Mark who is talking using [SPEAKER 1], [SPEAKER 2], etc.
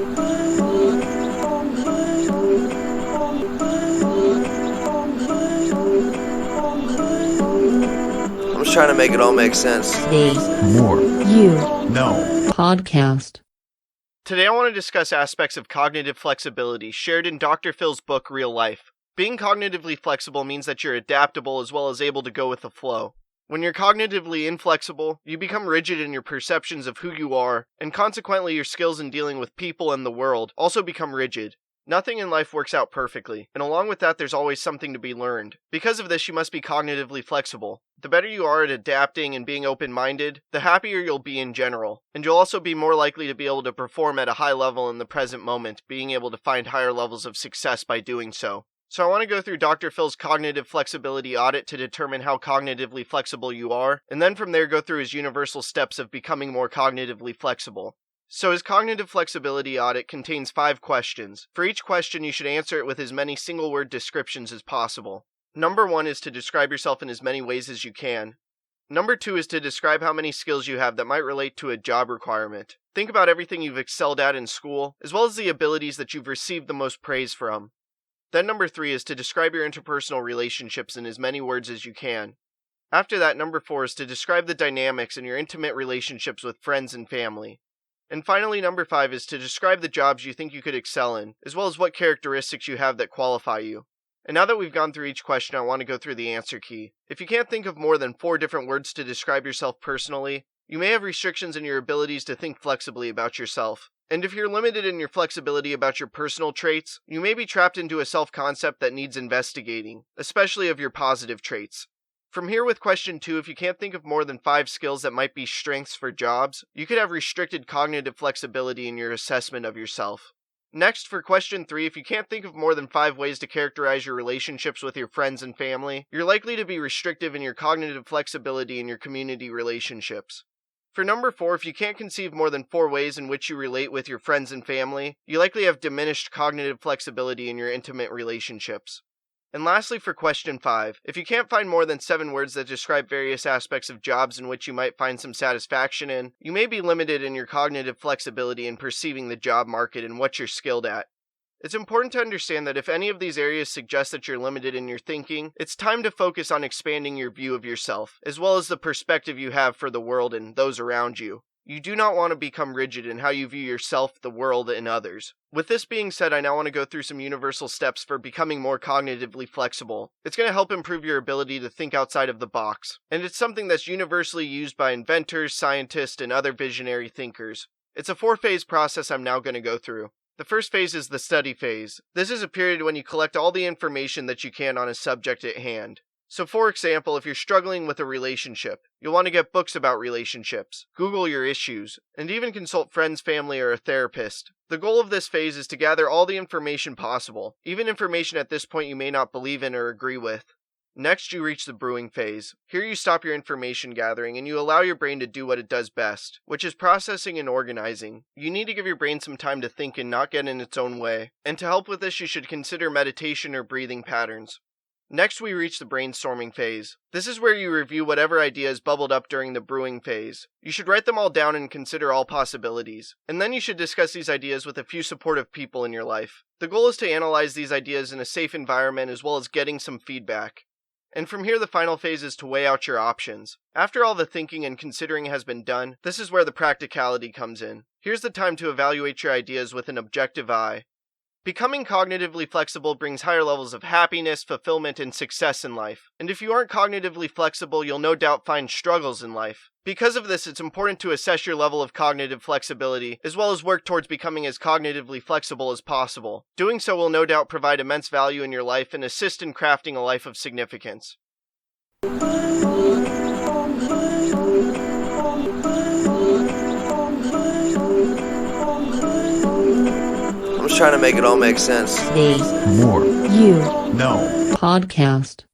[SPEAKER 1] I'm just trying to make it all make sense.
[SPEAKER 2] The
[SPEAKER 3] More.
[SPEAKER 2] You
[SPEAKER 3] No.
[SPEAKER 2] Podcast.
[SPEAKER 4] Today I want to discuss aspects of cognitive flexibility shared in Dr. Phil's book, Real Life. Being cognitively flexible means that you're adaptable as well as able to go with the flow. When you're cognitively inflexible, you become rigid in your perceptions of who you are, and consequently your skills in dealing with people and the world also become rigid. Nothing in life works out perfectly, and along with that there's always something to be learned. Because of this, you must be cognitively flexible. The better you are at adapting and being open-minded, the happier you'll be in general, and you'll also be more likely to be able to perform at a high level in the present moment, being able to find higher levels of success by doing so. So I want to go through Dr. Phil's cognitive flexibility audit to determine how cognitively flexible you are, and then from there go through his universal steps of becoming more cognitively flexible. So his cognitive flexibility audit contains 5 questions. For each question, you should answer it with as many single-word descriptions as possible. Number 1 is to describe yourself in as many ways as you can. Number 2 is to describe how many skills you have that might relate to a job requirement. Think about everything you've excelled at in school, as well as the abilities that you've received the most praise from. Then number 3 is to describe your interpersonal relationships in as many words as you can. After that, number 4 is to describe the dynamics in your intimate relationships with friends and family. And finally, number 5 is to describe the jobs you think you could excel in, as well as what characteristics you have that qualify you. And now that we've gone through each question, I want to go through the answer key. If you can't think of more than 4 different words to describe yourself personally, you may have restrictions in your abilities to think flexibly about yourself. And if you're limited in your flexibility about your personal traits, you may be trapped into a self-concept that needs investigating, especially of your positive traits. From here with question 2, if you can't think of more than 5 skills that might be strengths for jobs, you could have restricted cognitive flexibility in your assessment of yourself. Next, for question 3, if you can't think of more than 5 ways to characterize your relationships with your friends and family, you're likely to be restrictive in your cognitive flexibility in your community relationships. For number 4, if you can't conceive more than 4 ways in which you relate with your friends and family, you likely have diminished cognitive flexibility in your intimate relationships. And lastly, for question 5, if you can't find more than 7 words that describe various aspects of jobs in which you might find some satisfaction in, you may be limited in your cognitive flexibility in perceiving the job market and what you're skilled at. It's important to understand that if any of these areas suggest that you're limited in your thinking, it's time to focus on expanding your view of yourself, as well as the perspective you have for the world and those around you. You do not want to become rigid in how you view yourself, the world, and others. With this being said, I now want to go through some universal steps for becoming more cognitively flexible. It's going to help improve your ability to think outside of the box, and it's something that's universally used by inventors, scientists, and other visionary thinkers. It's a 4-phase process I'm now going to go through. The first phase is the study phase. This is a period when you collect all the information that you can on a subject at hand. So for example, if you're struggling with a relationship, you'll want to get books about relationships, Google your issues, and even consult friends, family, or a therapist. The goal of this phase is to gather all the information possible, even information at this point you may not believe in or agree with. Next, you reach the brewing phase. Here you stop your information gathering and you allow your brain to do what it does best, which is processing and organizing. You need to give your brain some time to think and not get in its own way. And to help with this, you should consider meditation or breathing patterns. Next, we reach the brainstorming phase. This is where you review whatever ideas bubbled up during the brewing phase. You should write them all down and consider all possibilities. And then you should discuss these ideas with a few supportive people in your life. The goal is to analyze these ideas in a safe environment as well as getting some feedback. And from here, the final phase is to weigh out your options. After all the thinking and considering has been done, this is where the practicality comes in. Here's the time to evaluate your ideas with an objective eye. Becoming cognitively flexible brings higher levels of happiness, fulfillment, and success in life. And if you aren't cognitively flexible, you'll no doubt find struggles in life. Because of this, it's important to assess your level of cognitive flexibility, as well as work towards becoming as cognitively flexible as possible. Doing so will no doubt provide immense value in your life and assist in crafting a life of significance.
[SPEAKER 1] I'm just trying to make it all make sense.
[SPEAKER 2] The
[SPEAKER 3] More.
[SPEAKER 2] You
[SPEAKER 3] No.
[SPEAKER 2] Podcast.